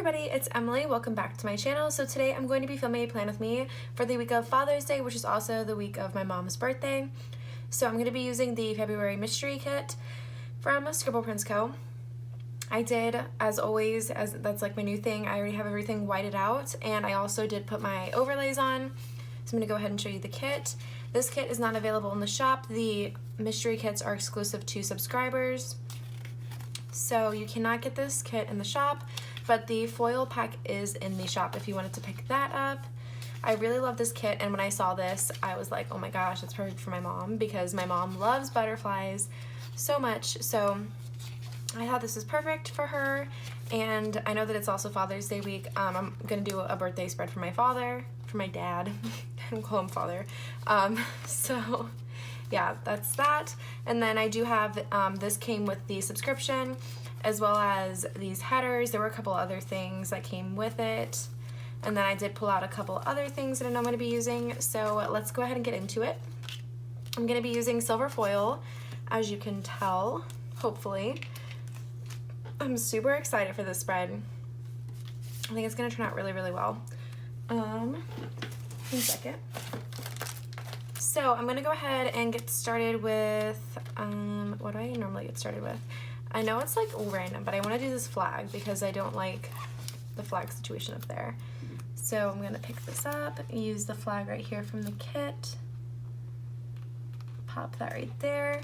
everybody, it's Emily. Welcome back to my channel. So today I'm going to be filming a plan with me for the week of Father's Day, which is also the week of my mom's birthday. So I'm going to be using the February mystery kit from Scribble Prints Co. I did, as always, as that's like my new thing, I already have everything whited out, and I also did put my overlays on. So I'm going to go ahead and show you the kit. This kit is not available in the shop. The mystery kits are exclusive to subscribers. So you cannot get this kit in the shop, but the foil pack is in the shop if you wanted to pick that up. I really love this kit, and when I saw this, I was like, oh my gosh, it's perfect for my mom, because my mom loves butterflies so much. So I thought this was perfect for her, and I know that it's also Father's Day week. I'm gonna do a birthday spread for my father, for my dad. I don't call him father. So yeah, that's that. And then I do have, this came with the subscription, as well as these headers. There were a couple other things that came with it. And then I did pull out a couple other things that I know I'm going to be using. So let's go ahead and get into it. I'm going to be using silver foil, as you can tell, hopefully. I'm super excited for this spread. I think it's going to turn out really, really well. One second. So I'm gonna go ahead and get started with, what do I normally get started with? I know it's like random, but I wanna do this flag because I don't like the flag situation up there. So I'm gonna pick this up, use the flag right here from the kit, pop that right there,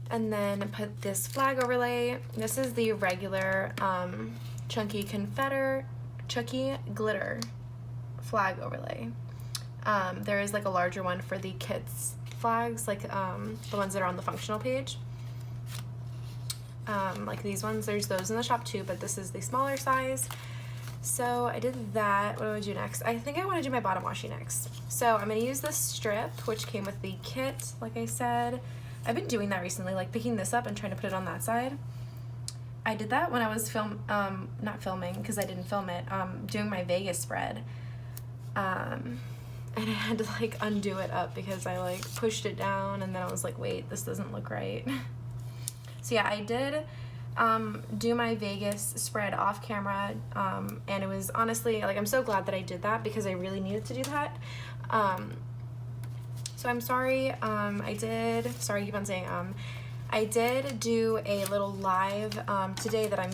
and then put this flag overlay. This is the regular chunky glitter flag overlay. There is like a larger one for the kids flags, like the ones that are on the functional page. Like these ones, there's those in the shop too, but this is the smaller size. So I did that. What do I do next? I think I want to do my bottom washi next. So I'm going to use this strip, which came with the kit, like I said. I've been doing that recently, like picking this up and trying to put it on that side. I did that when I was not filming, because I didn't film it, doing my Vegas spread. And I had to like undo it up because I like pushed it down, and then I was like, wait, this doesn't look right. So yeah, I did do my Vegas spread off camera, and it was honestly, like, I'm so glad that I did that because I really needed to do that. So I'm sorry, sorry I keep on saying I did do a little live today that I'm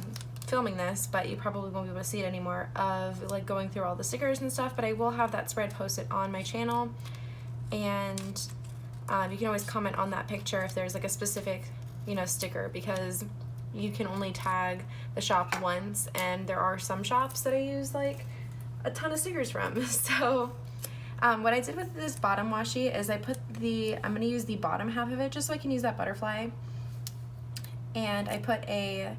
filming this, but you probably won't be able to see it anymore, of like going through all the stickers and stuff, but I will have that spread posted on my channel, and you can always comment on that picture if there's like a specific, you know, sticker, because you can only tag the shop once, and there are some shops that I use like a ton of stickers from. So what I did with this bottom washi is I'm gonna use the bottom half of it just so I can use that butterfly, and I put a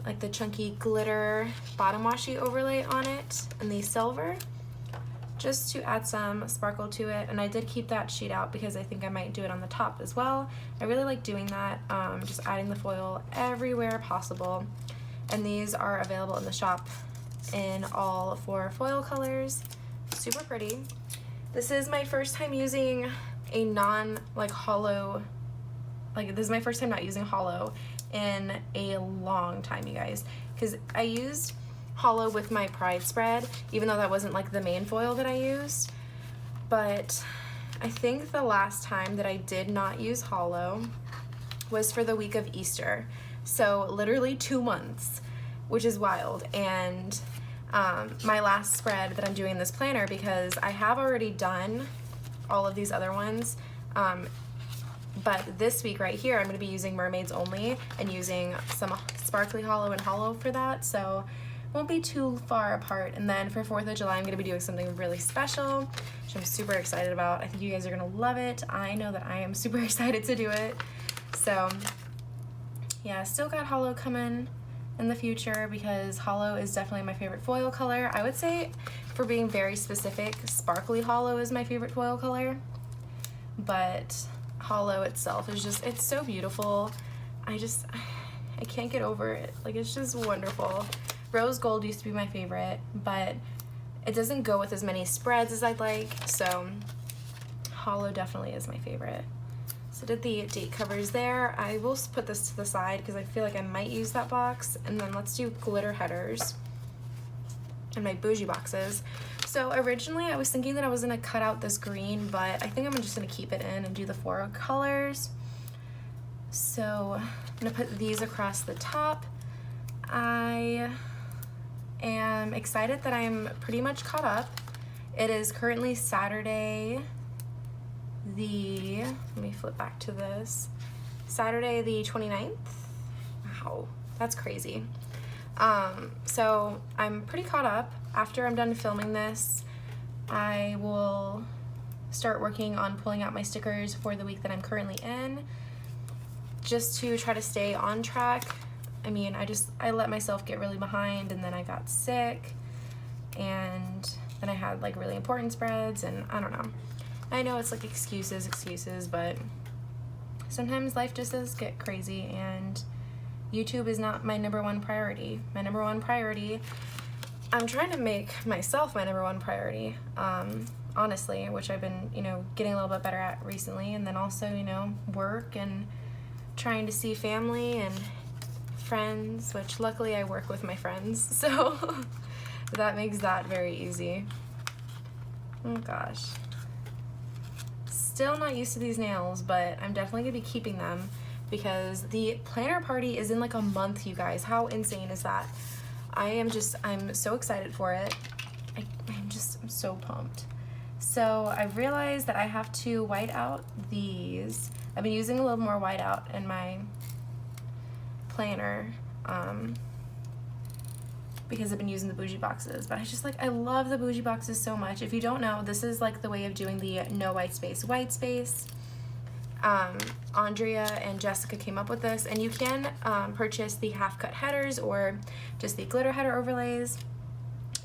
like the chunky glitter bottom washi overlay on it in the silver, just to add some sparkle to it. And I did keep that sheet out because I think I might do it on the top as well. I really like doing that, just adding the foil everywhere possible. And these are available in the shop in all 4 foil colors. Super pretty. This is my first time using a hollow, this is my first time not using hollow in a long time, you guys, because I used hollow with my Pride spread, even though that wasn't like the main foil that I used. But I think the last time that I did not use hollow was for the week of Easter, so literally 2 months, which is wild. And my last spread that I'm doing in this planner, because I have already done all of these other ones, but this week right here, I'm going to be using mermaids only and using some sparkly hollow and hollow for that, so it won't be too far apart. And then for 4th of July, I'm going to be doing something really special, which I'm super excited about. I think you guys are going to love it. I know that I am super excited to do it. So yeah, still got hollow coming in the future, because hollow is definitely my favorite foil color. I would say, for being very specific, sparkly hollow is my favorite foil color, but hollow itself is just, it's so beautiful. I can't get over it. Like, it's just wonderful. Rose gold used to be my favorite, but it doesn't go with as many spreads as I'd like, so hollow definitely is my favorite. So I did the date covers there. I will put this to the side because I feel like I might use that box. And then let's do glitter headers and my bougie boxes. So originally I was thinking that I was gonna cut out this green, but I think I'm just gonna keep it in and do the 4 colors. So I'm gonna put these across the top. I am excited that I'm pretty much caught up. It is currently Saturday let me flip back to this, Saturday the 29th. Wow, that's crazy. So I'm pretty caught up. After I'm done filming this, I will start working on pulling out my stickers for the week that I'm currently in, just to try to stay on track. I mean, I let myself get really behind, and then I got sick, and then I had like really important spreads, and I don't know. I know it's like excuses, but sometimes life just does get crazy, and YouTube is not my #1 priority. My #1 priority, I'm trying to make myself my #1 priority, honestly, which I've been, getting a little bit better at recently, and then also, work and trying to see family and friends, which luckily I work with my friends, so that makes that very easy. Oh gosh. Still not used to these nails, but I'm definitely gonna be keeping them because the planner party is in like a month, you guys. How insane is that? I'm so excited for it. I'm so pumped. So I realized that I have to white out these. I've been using a little more white out in my planner because I've been using the bougie boxes, but I love the bougie boxes so much. If you don't know, this is like the way of doing the no white space. Andrea and Jessica came up with this, and you can purchase the half cut headers or just the glitter header overlays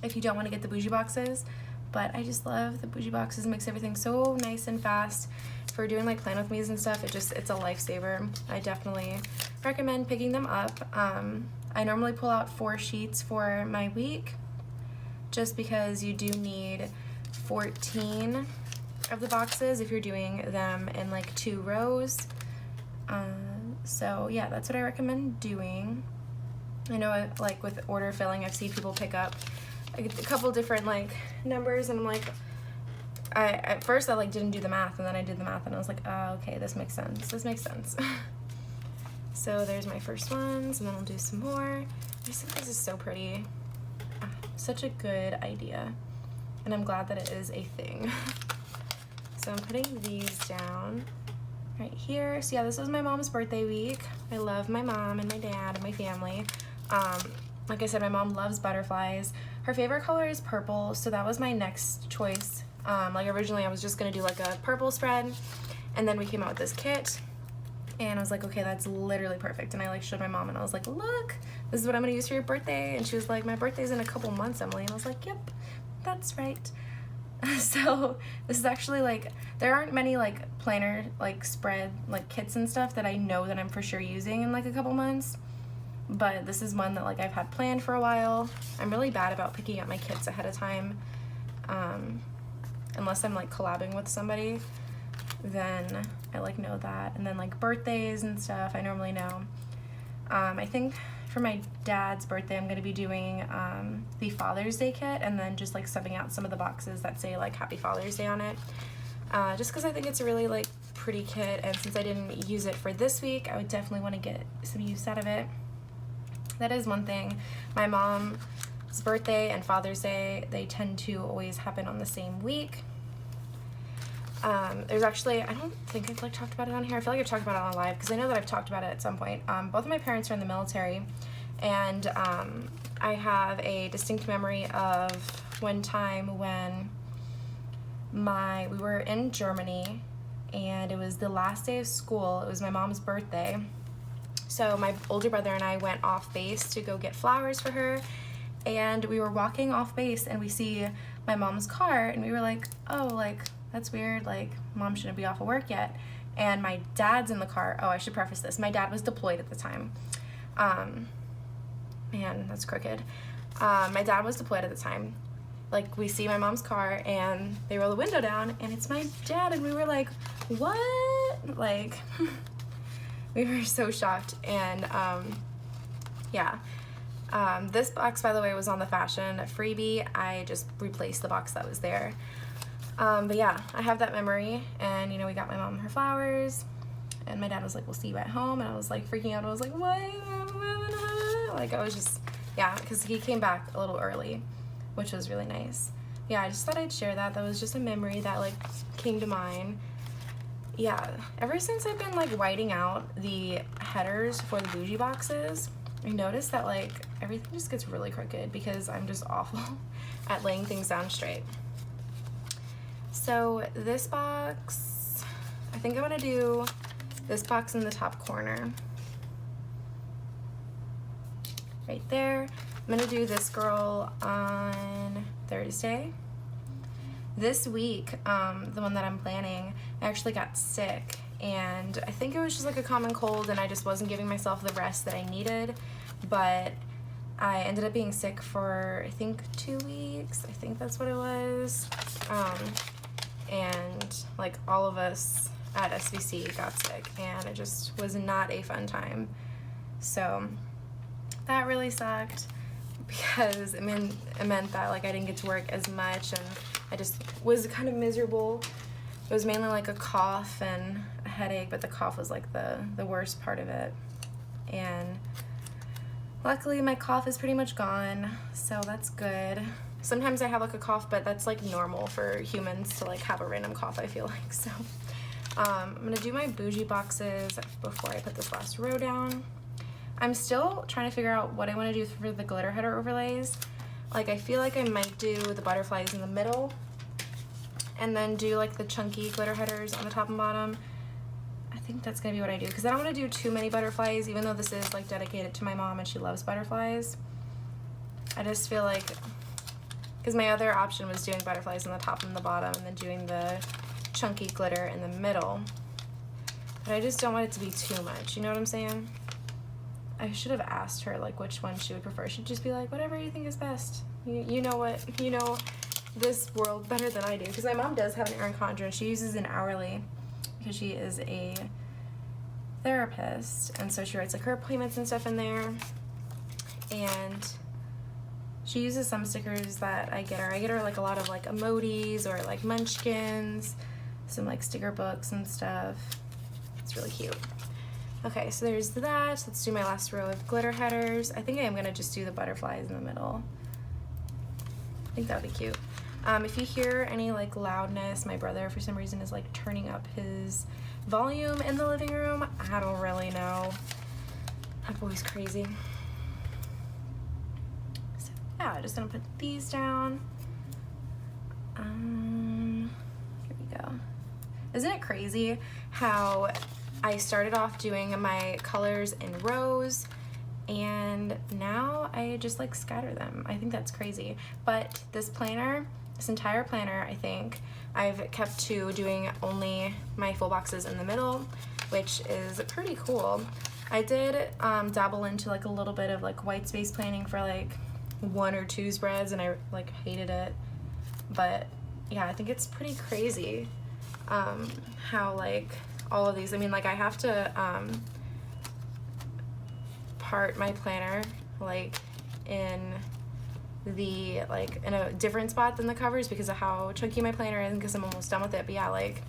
if you don't want to get the bougie boxes. But I just love the bougie boxes. It makes everything so nice and fast for doing like plan with me's and stuff. It's a lifesaver. I definitely recommend picking them up. I normally pull out 4 sheets for my week just because you do need 14 of the boxes if you're doing them in like 2 rows. So yeah, that's what I recommend doing. I know like with order filling, I've seen people pick up a couple different like numbers, and I'm like, at first I like didn't do the math, and then I did the math and I was like, oh, okay, this makes sense. So there's my first ones, and then I'll do some more. I just think this is so pretty. Such a good idea, and I'm glad that it is a thing. So I'm putting these down right here. So yeah, this was my mom's birthday week. I love my mom and my dad and my family. Like I said, my mom loves butterflies. Her favorite color is purple, so that was my next choice. Like originally I was just gonna do like a purple spread, and then we came out with this kit, and I was like, okay, that's literally perfect. And I like showed my mom, and I was like, look, this is what I'm gonna use for your birthday. And she was like, my birthday's in a couple months, Emily. And I was like, yep, that's right. So this is actually like, there aren't many like planner like spread like kits and stuff that I know that I'm for sure using in like a couple months, but this is one that like I've had planned for a while. I'm really bad about picking up my kits ahead of time, unless I'm like collabing with somebody, then I like know that. And then like birthdays and stuff, I normally know. I think for my dad's birthday, I'm going to be doing the Father's Day kit, and then just like subbing out some of the boxes that say like Happy Father's Day on it, just because I think it's a really like pretty kit, and since I didn't use it for this week, I would definitely want to get some use out of it. That is one thing. My mom's birthday and Father's Day, they tend to always happen on the same week. There's actually, I don't think I've like talked about it on here. I feel like I've talked about it on live because I know that I've talked about it at some point. Both of my parents are in the military, and I have a distinct memory of one time when we were in Germany, and it was the last day of school. It was my mom's birthday. So my older brother and I went off base to go get flowers for her, and we were walking off base, and we see my mom's car, and we were like, oh, like, that's weird, like, mom shouldn't be off of work yet. And my dad's in the car. Oh, I should preface this. My dad was deployed at the time. Man, that's crooked. My dad was deployed at the time. Like, we see my mom's car, and they roll the window down, and it's my dad, and we were like, what? Like, we were so shocked. And yeah. This box, by the way, was on the fashion freebie. I just replaced the box that was there. But yeah, I have that memory, and you know, we got my mom her flowers, and my dad was like, we'll see you at home, and I was like freaking out. I was like, what? Like, I was just, yeah, because he came back a little early, which was really nice. Yeah, I just thought I'd share that. That was just a memory that like came to mind. Yeah, ever since I've been like whiting out the headers for the bougie boxes, I noticed that like everything just gets really crooked because I'm just awful at laying things down straight. So this box, I think I'm gonna do this box in the top corner. Right there. I'm gonna do this girl on Thursday. This week, the one that I'm planning, I actually got sick, and I think it was just like a common cold and I just wasn't giving myself the rest that I needed, but I ended up being sick for I think 2 weeks. I think that's what it was. And like all of us at SVC got sick, and it just was not a fun time. So that really sucked because it meant that like I didn't get to work as much, and I just was kind of miserable. It was mainly like a cough and a headache, but the cough was like the worst part of it. And luckily my cough is pretty much gone, so that's good. Sometimes I have like a cough, but that's like normal for humans to like have a random cough, I feel like. So I'm gonna do my bougie boxes before I put this last row down. I'm still trying to figure out what I want to do for the glitter header overlays. Like, I feel like I might do the butterflies in the middle and then do like the chunky glitter headers on the top and bottom. I think that's gonna be what I do, because I don't want to do too many butterflies, even though this is like dedicated to my mom and she loves butterflies. I just feel like, because my other option was doing butterflies on the top and the bottom and then doing the chunky glitter in the middle, but I just don't want it to be too much, you know what I'm saying? I should have asked her like which one she would prefer. She'd just be like, whatever you think is best. You know this world better than I do, because my mom does have an Erin Condren. She uses an hourly because she is a therapist, and so she writes like her appointments and stuff in there, and she uses some stickers that I get her. I get her like a lot of like emojis or like munchkins, some like sticker books and stuff. It's really cute. Okay, so there's that. Let's do my last row of glitter headers. I think I am gonna just do the butterflies in the middle. I think that would be cute. If you hear any like loudness, my brother for some reason is like turning up his volume in the living room. I don't really know. That boy's crazy. So yeah, just gonna put these down. Here we go. Isn't it crazy how I started off doing my colors in rows, and now I just like scatter them. I think that's crazy. But this planner, this entire planner, I think I've kept to doing only my full boxes in the middle, which is pretty cool. I did dabble into like a little bit of like white space planning for like 1 or 2 spreads, and I like hated it. But yeah, I think it's pretty crazy how like all of these, I mean, like I have to part my planner like in the like in a different spot than the covers because of how chunky my planner is, because I'm almost done with it. But yeah, like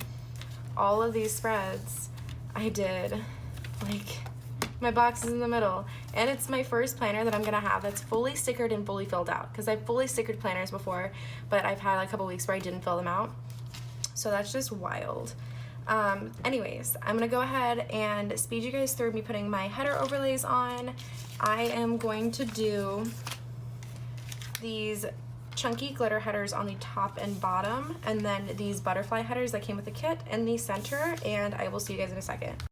all of these spreads I did like my box is in the middle, and it's my first planner that I'm gonna have that's fully stickered and fully filled out, because I've fully stickered planners before, but I've had like a couple weeks where I didn't fill them out, so that's just wild. Anyways, I'm gonna go ahead and speed you guys through me putting my header overlays on. I am going to do these chunky glitter headers on the top and bottom, and then these butterfly headers that came with the kit in the center, and I will see you guys in a second.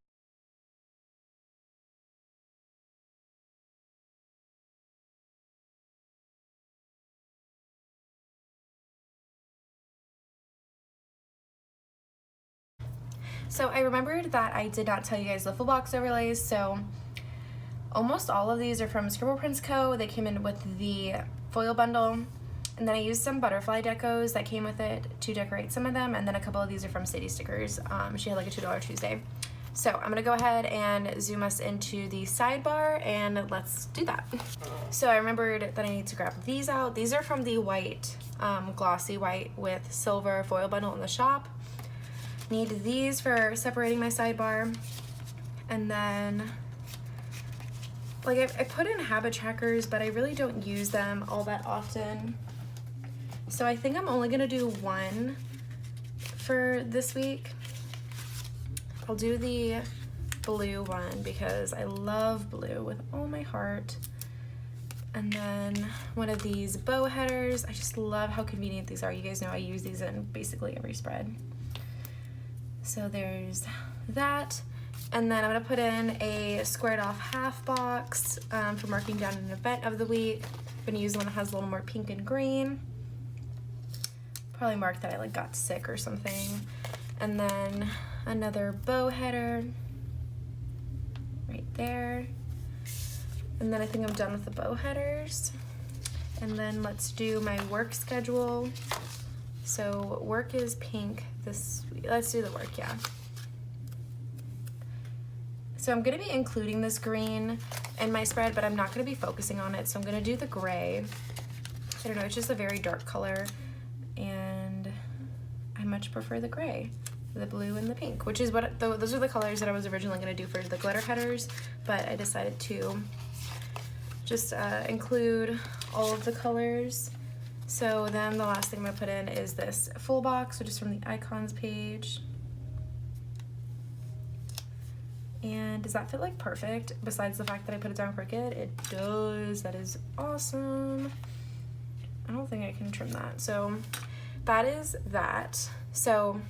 So I remembered that I did not tell you guys the full box overlays, so almost all of these are from Scribble Prints Co. They came in with the foil bundle. And then I used some butterfly decos that came with it to decorate some of them, and then a couple of these are from City Stickers. She had like a $2 Tuesday. So I'm gonna go ahead and zoom us into the sidebar and let's do that. So I remembered that I need to grab these out. These are from the white, glossy white with silver foil bundle in the shop. Need these for separating my sidebar. And then, like I put in habit trackers, but I really don't use them all that often. So I think I'm only gonna do one for this week. I'll do the blue one because I love blue with all my heart. And then one of these bow headers. I just love how convenient these are. You guys know I use these in basically every spread. So there's that. And then I'm gonna put in a squared off half box for marking down an event of the week. I'm gonna use one that has a little more pink and green. Probably mark that I like got sick or something. And then another bow header right there. And then I think I'm done with the bow headers. And then let's do my work schedule. So work is pink this week. Let's do the work, yeah. So I'm gonna be including this green in my spread, but I'm not gonna be focusing on it. So I'm gonna do the gray. I don't know, it's just a very dark color and I much prefer the gray. The blue and the pink, which is what those are the colors that I was originally going to do for the glitter headers, but I decided to just include all of the colors. So then the last thing I'm going to put in is this full box, which is from the icons page. And does that fit like perfect? Besides the fact that I put it down crooked, it does. That is awesome. I don't think I can trim that. So that is that. So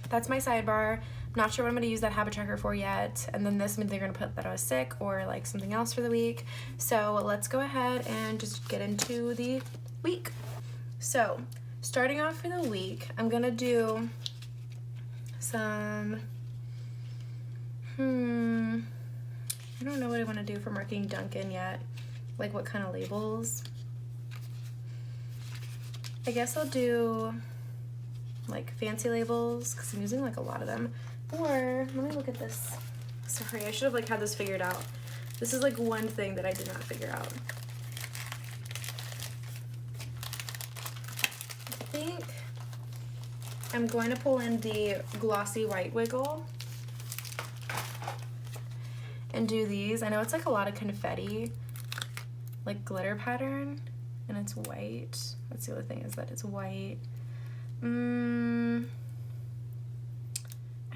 that's my sidebar. I'm not sure what I'm gonna use that habit tracker for yet. And then this, maybe they're gonna put that I was sick or like something else for the week. So let's go ahead and just get into the week. So starting off for the week, I'm gonna do some, I don't know what I wanna do for marking Dunkin' yet. Like what kind of labels. I guess I'll do like fancy labels because I'm using like a lot of them. Or let me look at this. Sorry, I should have like had this figured out. This is like one thing that I did not figure out. I think I'm going to pull in the glossy white wiggle and do these. I know it's like a lot of confetti, like glitter pattern, and it's white. That's the other thing, is that it's white. I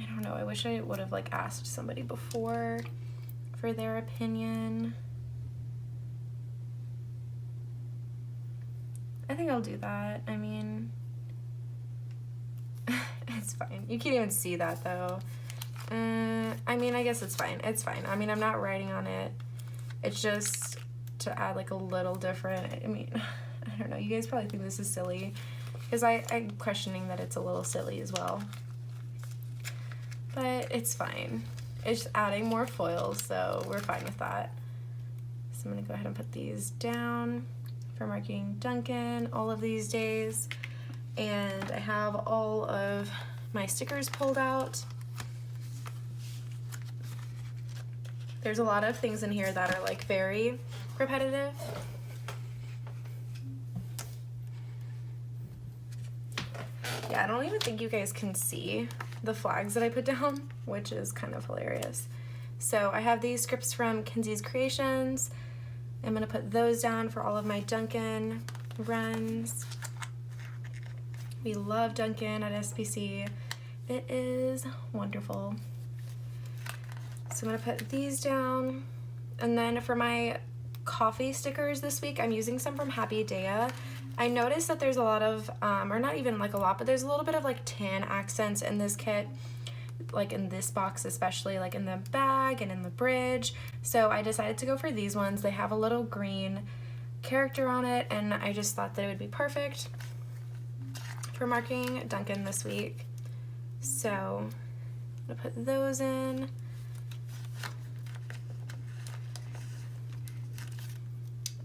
don't know. I wish I would have like asked somebody before for their opinion. I think I'll do that. I mean, it's fine. You can't even see that though. I mean, I guess it's fine. It's fine. I mean, I'm not writing on it. It's just to add like a little different. I mean, I don't know. You guys probably think this is silly. Because I'm questioning that it's a little silly as well. But it's fine. It's adding more foils, so we're fine with that. So I'm going to go ahead and put these down for marking Dunkin' all of these days. And I have all of my stickers pulled out. There's a lot of things in here that are like very repetitive. Yeah, I don't even think you guys can see the flags that I put down, which is kind of hilarious. So I have these scripts from Kenzie's Creations. I'm gonna put those down for all of my Dunkin' runs. We love Dunkin' at SPC. It is wonderful. So I'm gonna put these down. And then for my coffee stickers this week, I'm using some from Happy Daya. I noticed that there's a lot of, or not even like a lot, but there's a little bit of like tan accents in this kit, like in this box especially, like in the bag and in the bridge. So I decided to go for these ones. They have a little green character on it, and I just thought that it would be perfect for marking Dunkin' this week. So I'm gonna put those in.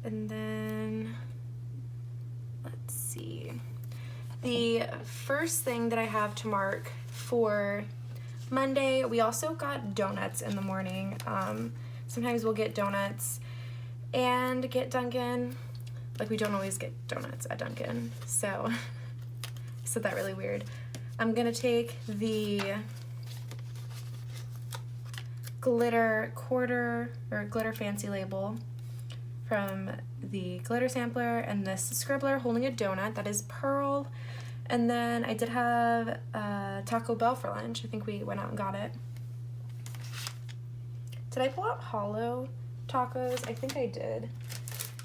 And then let's the first thing that I have to mark for Monday, we also got donuts in the morning. Sometimes we'll get donuts and get Dunkin'. Like, we don't always get donuts at Dunkin', so I said that really weird. I'm gonna take the glitter quarter or glitter fancy label from the glitter sampler and this scribbler holding a donut that is pearl. And then I did have Taco Bell for lunch. I think we went out and got it. Did I pull out hollow tacos? I think I did,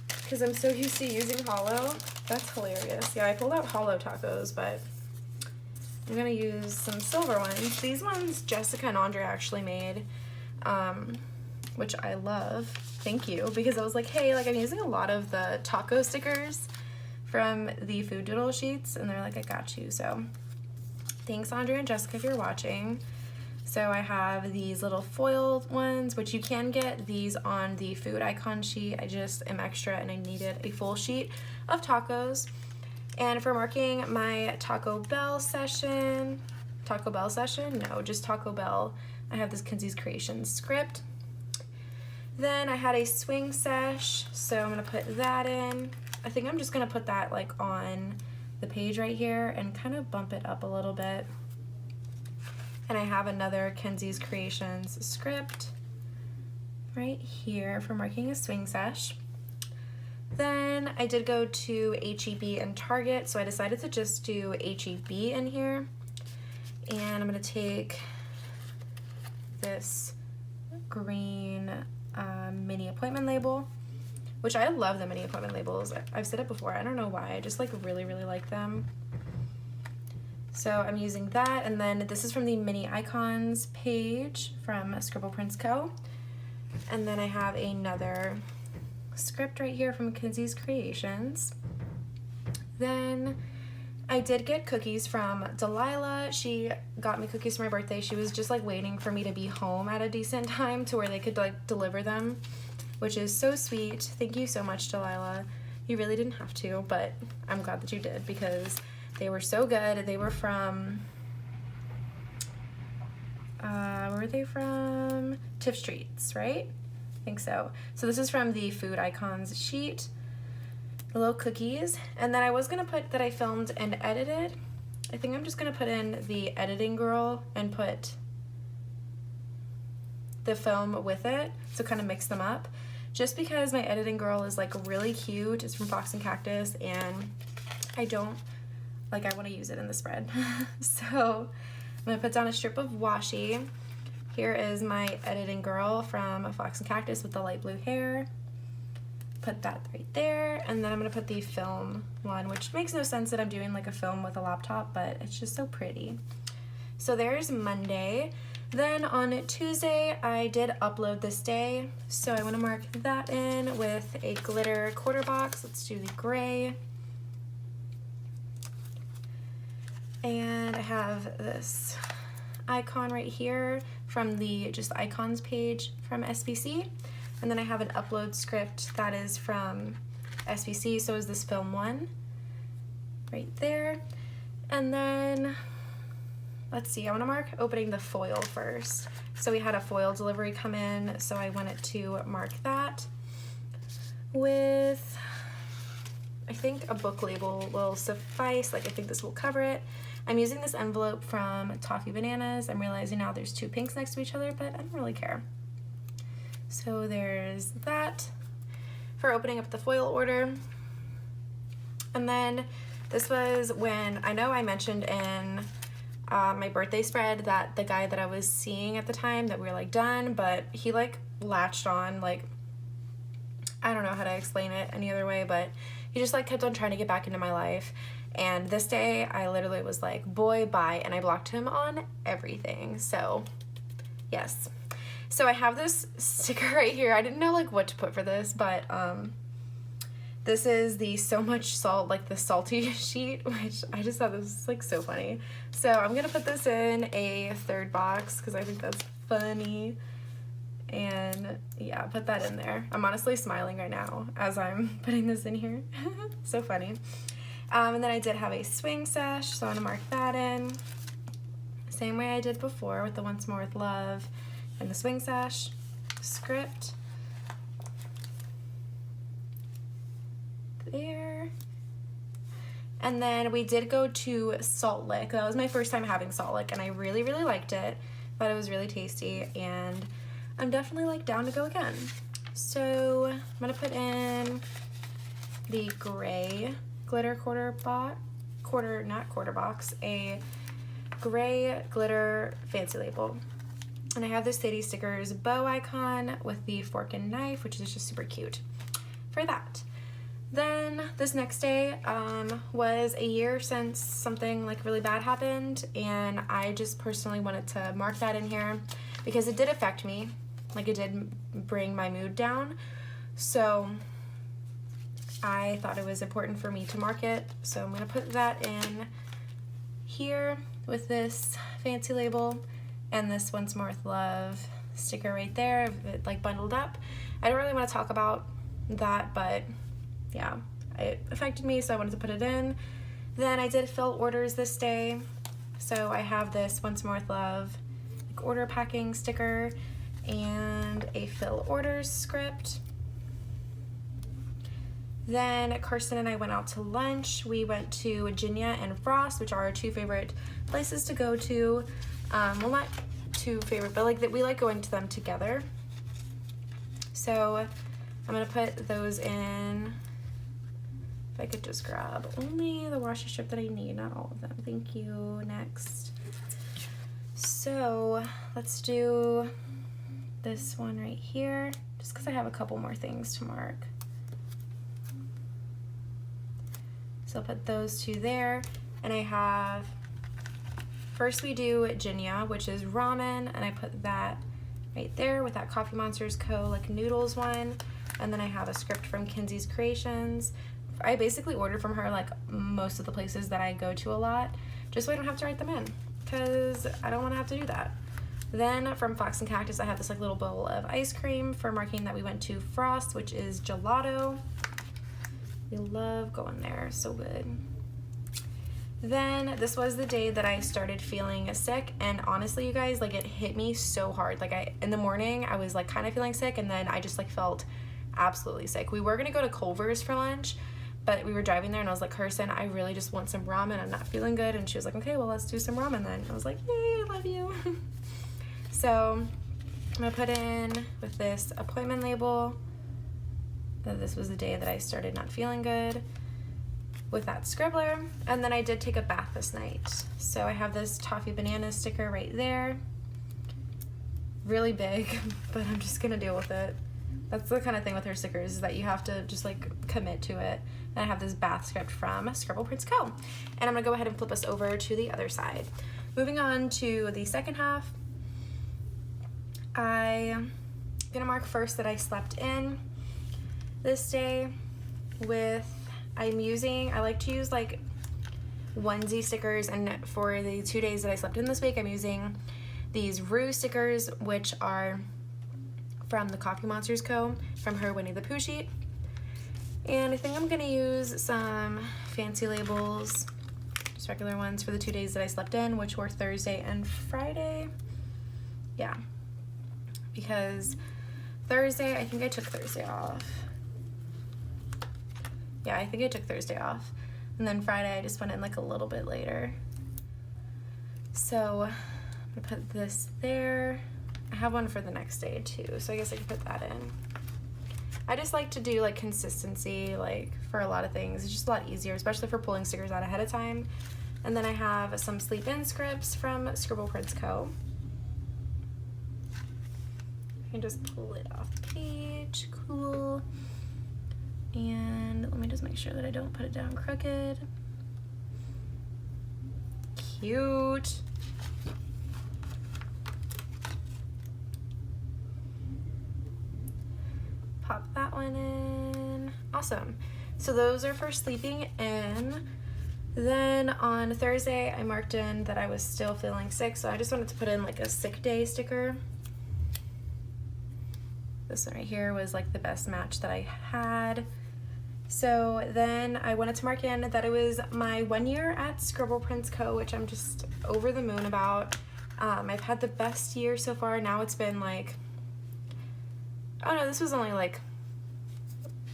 because I'm so used to using hollow. That's hilarious. Yeah, I pulled out hollow tacos, but I'm gonna use some silver ones. These ones Jessica and Andre actually made, which I love. Thank you, because I was like, hey, like, I'm using a lot of the taco stickers from the food doodle sheets, and they're like, I got you. So thanks, Andre and Jessica, if you're watching. So I have these little foiled ones, which you can get these on the food icon sheet. I just am extra and I needed a full sheet of tacos. And for marking my Taco Bell session, no, just Taco Bell, I have this Kenzie's Creations script. Then I had a swing sesh, so I'm gonna put that in. I think I'm just gonna put that like on the page right here and kind of bump it up a little bit. And I have another Kenzie's Creations script right here for marking a swing sesh. Then I did go to H-E-B and Target, so I decided to just do H-E-B in here. And I'm gonna take this green mini appointment label, which I love the mini appointment labels. I've said it before, I don't know why, I just like really like them. So I'm using that, and then this is from the mini icons page from Scribble Prints Co. And then I have another script right here from Kenzie's Creations. Then I did get cookies from Delilah. She got me cookies for my birthday. She was just like waiting for me to be home at a decent time to where they could like deliver them, which is so sweet. Thank you so much, Delilah. You really didn't have to, but I'm glad that you did, because they were so good. They were from, where were they from? Tiff's Treats, right? I think so. So this is from the food icons sheet, the little cookies. And then I was gonna put that I filmed and edited. I think I'm just gonna put in the editing girl and put the film with it, so kind of mix them up. Just because my editing girl is like really cute. It's from Fox and Cactus, and I want to use it in the spread. So I'm gonna put down a strip of washi. Here is my editing girl from Fox and Cactus with the light blue hair. Put that right there, and then I'm gonna put the film one, which makes no sense that I'm doing like a film with a laptop, but it's just so pretty. So there's Monday. Then on Tuesday, I did upload this day, so I want to mark that in with a glitter quarter box. Let's do the gray. And I have this icon right here from the just icons page from SBC. And then I have an upload script that is from SBC, so is this film one right there. And then, let's see, I want to mark opening the foil first. So we had a foil delivery come in, so I wanted to mark that with, I think a book label will suffice. Like, I think this will cover it. I'm using this envelope from Toffee Bananas. I'm realizing now there's two pinks next to each other, but I don't really care. So there's that for opening up the foil order. And then this was when, I know I mentioned in my birthday spread that the guy that I was seeing at the time, that we were like done, but he like latched on, like, I don't know how to explain it any other way, but he just like kept on trying to get back into my life. And this day I literally was like, boy, bye, and I blocked him on everything. So yes. So I have this sticker right here. I didn't know like what to put for this, but this is the So Much Salt, like the salty sheet, which I just thought this was like so funny. So I'm gonna put this in a third box because I think that's funny. And yeah, put that in there. I'm honestly smiling right now as I'm putting this in here. So funny. And then I did have a swing sesh, so I'm gonna mark that in. Same way I did before with the Once More with Love and the swing sash script. There. And then we did go to Salt Lick. That was my first time having Salt Lick, and I really, really liked it. Thought it was really tasty, and I'm definitely like down to go again. So I'm gonna put in the gray glitter a gray glitter fancy label. And I have this Sadie Stickers bow icon with the fork and knife, which is just super cute for that. Then this next day was a year since something like really bad happened, and I just personally wanted to mark that in here because it did affect me. Like, it did bring my mood down. So I thought it was important for me to mark it. So I'm gonna put that in here with this fancy label and this Once More with Love sticker right there, it like bundled up. I don't really want to talk about that, but yeah, it affected me, so I wanted to put it in. Then I did fill orders this day, so I have this Once More with Love like order packing sticker and a fill orders script. Then Carson and I went out to lunch. We went to Ginia and Frost, which are our two favorite places to go to. Well, not two favorite, but like that we like going to them together. So I'm gonna put those in. If I could just grab only the washi strip that I need, not all of them. Thank you. Next. So let's do this one right here, just because I have a couple more things to mark. So I'll put those two there, and I have, first we do Ginia, which is ramen, and I put that right there with that Coffee Monsters Co. like noodles one, and then I have a script from Kinsey's Creations. I basically ordered from her like most of the places that I go to a lot, just so I don't have to write them in, because I don't want to have to do that. Then from Fox and Cactus, I have this like little bowl of ice cream for marking that we went to Frost, which is gelato. We love going there, so good. Then this was the day that I started feeling sick, and honestly, you guys, like it hit me so hard. Like in the morning, I was like kind of feeling sick, and then I just like felt absolutely sick. We were gonna go to Culver's for lunch, but we were driving there and I was like, Kirsten, I really just want some ramen. I'm not feeling good. And she was like, okay, well, let's do some ramen then. I was like, yay, I love you. So I'm gonna put in with this appointment label that this was the day that I started not feeling good with that scribbler. And then I did take a bath this night. So I have this toffee banana sticker right there. Really big, but I'm just gonna deal with it. That's the kind of thing with her stickers, is that you have to just like commit to it. And I have this bath script from Scribble Prints Co. And I'm gonna go ahead and flip us over to the other side. Moving on to the second half, I'm gonna mark first that I slept in this day with, I like to use like onesie stickers, and for the 2 days that I slept in this week, I'm using these Rue stickers, which are from the Coffee Monsters Co. from her Winnie the Pooh sheet. And I think I'm gonna use some fancy labels, just regular ones, for the 2 days that I slept in, which were Thursday and Friday. Yeah, because Thursday, I think I took Thursday off. Yeah, I think I took Thursday off. And then Friday, I just went in like a little bit later. So I'm gonna put this there. I have one for the next day too, so I guess I can put that in. I just like to do like consistency, like for a lot of things. It's just a lot easier, especially for pulling stickers out ahead of time. And then I have some sleep in scripts from Scribble Prints Co. I can just pull it off the page, cool. And let me just make sure that I don't put it down crooked. Cute. Pop that one in. Awesome. So those are for sleeping in. Then on Thursday, I marked in that I was still feeling sick, so I just wanted to put in like a sick day sticker. This one right here was like the best match that I had. So then I wanted to mark in that it was my 1 year at Scribble Prints Co., which I'm just over the moon about. I've had the best year so far. Now it's been like, oh no, this was only like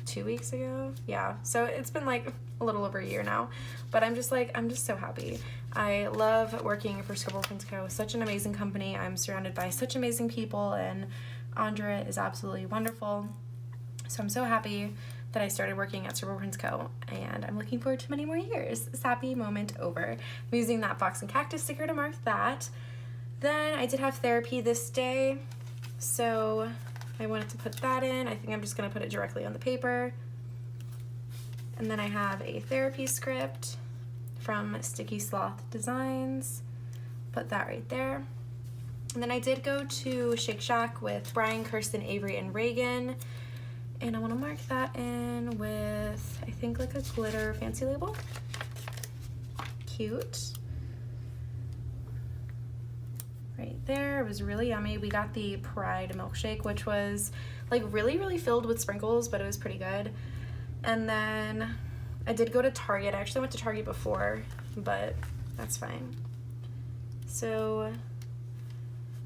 2 weeks ago. Yeah, so it's been like a little over a year now, but I'm just so happy. I love working for Scribble Prints Co. Such an amazing company. I'm surrounded by such amazing people, and Andrea is absolutely wonderful. So I'm so happy that I started working at Scribble Prints Co. and I'm looking forward to many more years. Sappy moment over. I'm using that fox and cactus sticker to mark that. Then I did have therapy this day, so I wanted to put that in. I think I'm just gonna put it directly on the paper. And then I have a therapy script from Sticky Sloth Designs. Put that right there. And then I did go to Shake Shack with Brian, Kirsten, Avery, and Reagan. And I want to mark that in with, I think, like a glitter fancy label. Cute. Right there. It was really yummy. We got the Pride milkshake, which was like really, really filled with sprinkles, but it was pretty good. And then I did go to Target. I actually went to Target before, but that's fine. So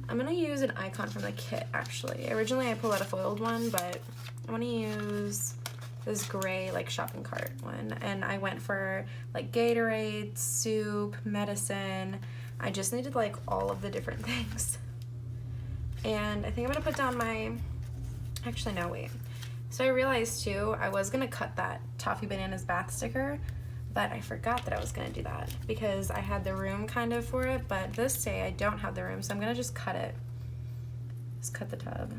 I'm gonna use an icon from the kit, actually. Originally I pulled out a foiled one, but I wanna use this gray like shopping cart one. And I went for like Gatorade, soup, medicine. I just needed like all of the different things. And I think I'm gonna put down my, actually no, wait. So I realized too, I was gonna cut that Toffee Bananas bath sticker, but I forgot that I was gonna do that because I had the room kind of for it, but this day I don't have the room, so I'm gonna just cut it. Just cut the tub.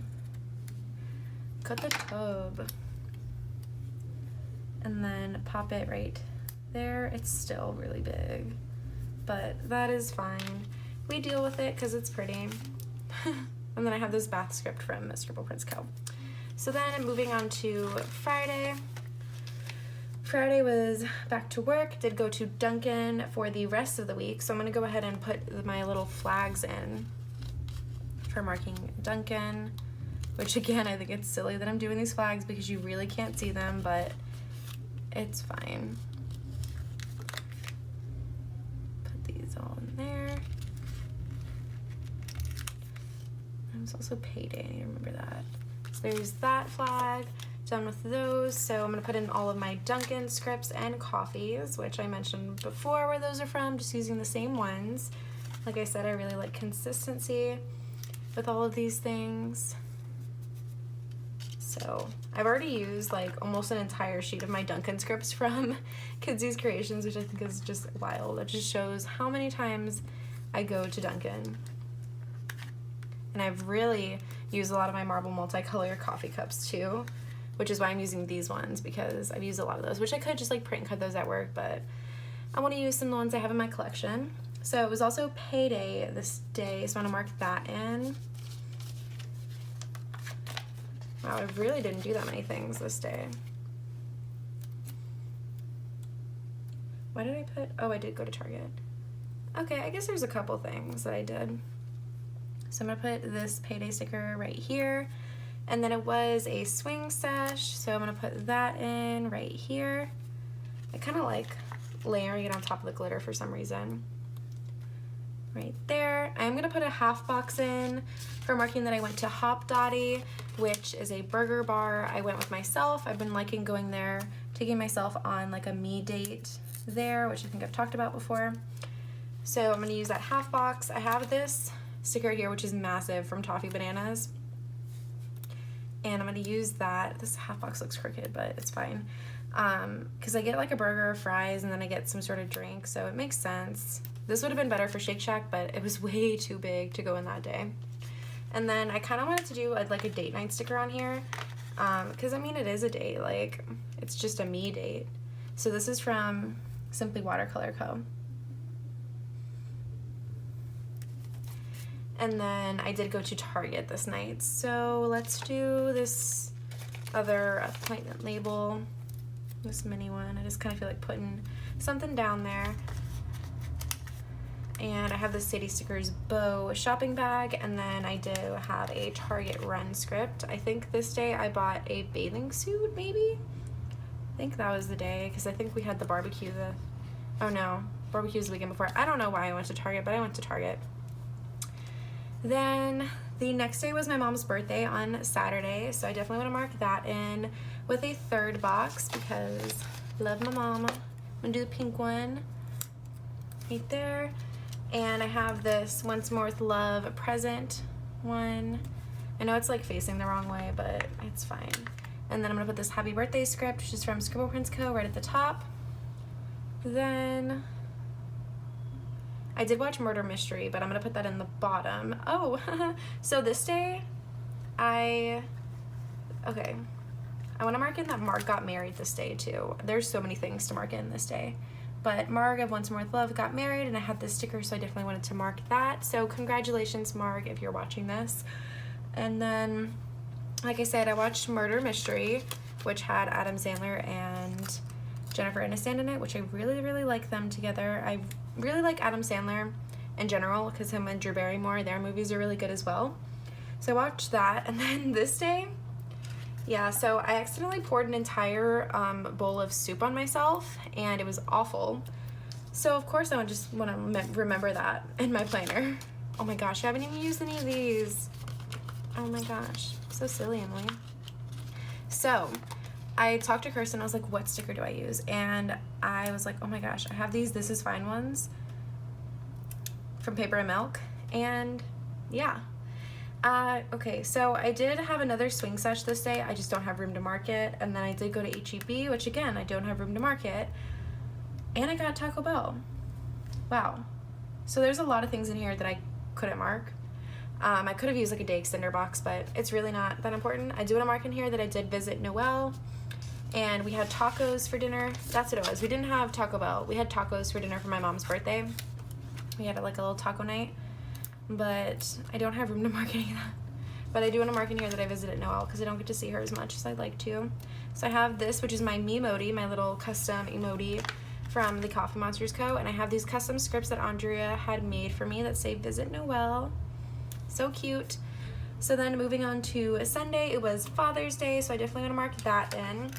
Cut the tub. And then pop it right there. It's still really big, but that is fine. We deal with it because it's pretty. And then I have this bath script from Scribble Prints Co. So then moving on to Friday. Friday was back to work, did go to Dunkin' for the rest of the week, so I'm gonna go ahead and put my little flags in for marking Dunkin', which again, I think it's silly that I'm doing these flags because you really can't see them, but it's fine. Put these all in there. It was also payday, I need to remember that. So there's that flag, done with those. So I'm gonna put in all of my Dunkin' scripts and coffees, which I mentioned before where those are from, just using the same ones. Like I said, I really like consistency with all of these things. So I've already used like almost an entire sheet of my Dunkin' scripts from Kidsy's Creations, which I think is just wild. It just shows how many times I go to Dunkin'. And I've really used a lot of my marble multicolor coffee cups too, which is why I'm using these ones, because I've used a lot of those, which I could just like print and cut those at work, but I want to use some of the ones I have in my collection. So it was also payday this day, so I'm going to mark that in. Wow, I really didn't do that many things this day. Why did I put, oh, I did go to Target. Okay, I guess there's a couple things that I did. So I'm gonna put this payday sticker right here. And then it was a swing stash, so I'm gonna put that in right here. I kind of like layering it on top of the glitter for some reason. Right there. I'm gonna put a half box in for marking that I went to Hop Dottie, which is a burger bar. I went with myself. I've been liking going there, taking myself on like a me date there, which I think I've talked about before. So I'm gonna use that half box. I have this sticker here, which is massive, from Toffee Bananas. And I'm gonna use that. This half box looks crooked, but it's fine. Because I get like a burger, fries, and then I get some sort of drink, so it makes sense. This would have been better for Shake Shack, but it was way too big to go in that day. And then I kind of wanted to do like a date night sticker on here, because I mean it is a date, like it's just a me date. So this is from Simply Watercolor Co. And then I did go to Target this night. So let's do this other appointment label, this mini one. I just kind of feel like putting something down there. And I have the Sadie Stickers bow shopping bag, and then I do have a Target run script. I think this day I bought a bathing suit, maybe? I think that was the day, because I think we had the barbecue oh no, barbecue was the weekend before. I don't know why I went to Target, but I went to Target. Then the next day was my mom's birthday on Saturday, so I definitely want to mark that in with a third box because love my mama. I'm gonna do the pink one right there. And I have this Once More with Love present one. I know it's like facing the wrong way, but it's fine. And then I'm gonna put this happy birthday script, which is from Scribble Prints Co. right at the top. Then I did watch Murder Mystery, but I'm gonna put that in the bottom. Oh, so this day, I wanna mark in that Mark got married this day too. There's so many things to mark in this day. But Marg of Once More with Love got married, and I had this sticker, so I definitely wanted to mark that. So congratulations, Marg, if you're watching this. And then, like I said, I watched Murder Mystery, which had Adam Sandler and Jennifer Aniston in it, which I really, really like them together. I really like Adam Sandler in general, because him and Drew Barrymore, their movies are really good as well. So I watched that, and then this day, yeah, so I accidentally poured an entire bowl of soup on myself, and it was awful. So of course I just want to remember that in my planner. Oh my gosh, I haven't even used any of these. Oh my gosh, so silly, Emily. So I talked to Kirsten, I was like, what sticker do I use? And I was like, oh my gosh, I have these This Is Fine ones from Paper and Milk, and yeah. Okay, so I did have another swing sesh this day, I just don't have room to mark it, and then I did go to H-E-B, which again, I don't have room to mark it, and I got Taco Bell. Wow. So there's a lot of things in here that I couldn't mark. I could have used like a day extender box, but it's really not that important. I do want to mark in here that I did visit Noelle, and we had tacos for dinner. That's what it was. We didn't have Taco Bell. We had tacos for dinner for my mom's birthday. We had like a little taco night. But I don't have room to mark any of that. But I do want to mark in here that I visited Noelle because I don't get to see her as much as I'd like to. So I have this, which is my Memoji, my little custom emoji from the Coffee Monsters Co. And I have these custom scripts that Andrea had made for me that say Visit Noelle. So cute. So then moving on to Sunday, it was Father's Day, so I definitely want to mark that in.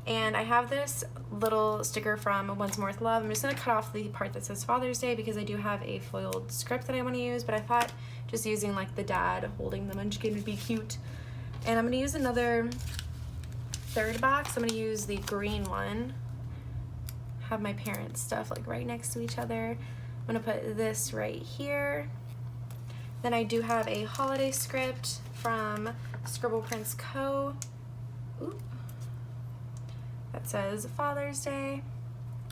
And I have this little sticker from Once More with Love. I'm just going to cut off the part that says Father's Day because I do have a foiled script that I want to use, but I thought just using like the dad holding the munchkin would be cute. And I'm going to use another third box. I'm going to use the green one. Have my parents' stuff like right next to each other. I'm going to put this right here. Then I do have a holiday script from Scribble Prints Co. Ooh. That says Father's Day.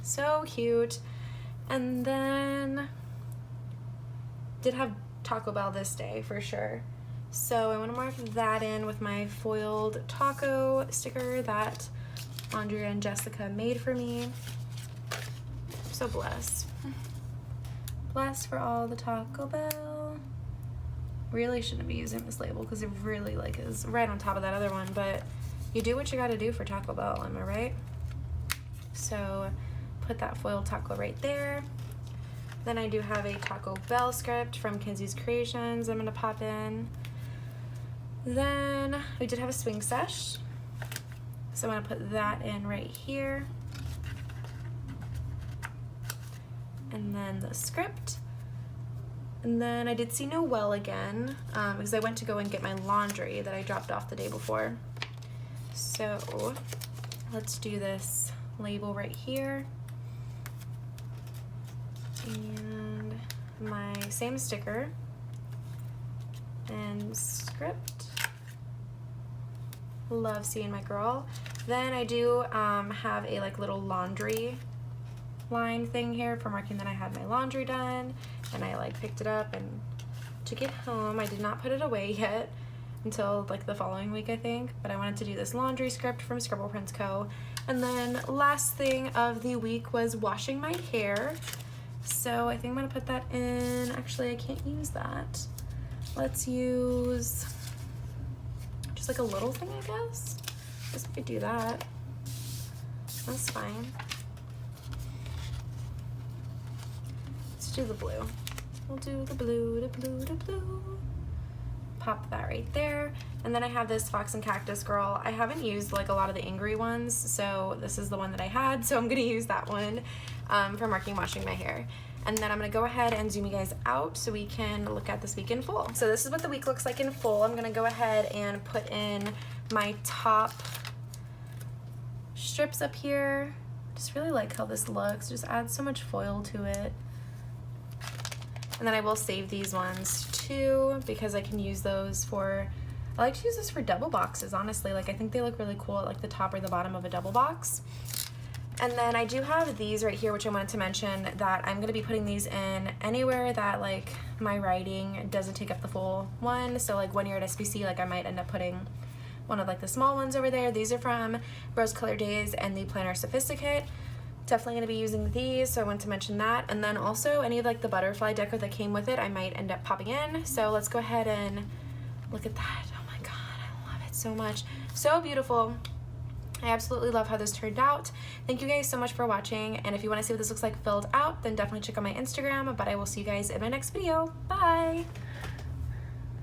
So cute. And then did have Taco Bell this day for sure. So I want to mark that in with my foiled taco sticker that Andrea and Jessica made for me. I'm so blessed. Blessed for all the Taco Bell. Really shouldn't be using this label because it really like is right on top of that other one, but you do what you gotta do for Taco Bell, am I right? So put that foiled taco right there. Then I do have a Taco Bell script from Kenzie's Creations I'm gonna pop in. Then we did have a swing sesh, so I'm gonna put that in right here. And then the script. And then I did see Noelle again because I went to go and get my laundry that I dropped off the day before. So let's do this label right here. And my same sticker and script. Love seeing my girl. Then I do have a like little laundry line thing here for marking that I had my laundry done, and I like picked it up and took it home. I did not put it away yet until like the following week, I think, but I wanted to do this laundry script from Scribble Prints Co. And then last thing of the week was washing my hair, so I think I'm gonna put that in. Actually, I can't use that. Let's use just like a little thing, I guess. I guess we could do that. That's fine. Let's do the blue. We'll do the blue, the blue, the blue. pop that right there. And then I have this Fox and Cactus Girl. I haven't used like a lot of the angry ones, so this is the one that I had, so I'm gonna use that one for marking washing my hair. And then I'm gonna go ahead and zoom you guys out so we can look at this week in full. So this is what the week looks like in full. I'm gonna go ahead and put in my top strips up here. Just really like how this looks. Just adds so much foil to it. And then I will save these ones too because I can use those for, I like to use this for double boxes, honestly. Like I think they look really cool at like the top or the bottom of a double box. And then I do have these right here, which I wanted to mention that I'm gonna be putting these in anywhere that like my writing doesn't take up the full one. So like when you're at SBC, like I might end up putting one of like the small ones over there. These are from Rose Color Days and the Planner Sophisticate. Definitely gonna be using these, so I wanted to mention that. And then also any of like the butterfly decor that came with it, I might end up popping in. So let's go ahead and look at that. Oh my God, I love it so much. So beautiful. I absolutely love how this turned out. Thank you guys so much for watching. And if you wanna see what this looks like filled out, then definitely check out my Instagram, but I will see you guys in my next video. Bye.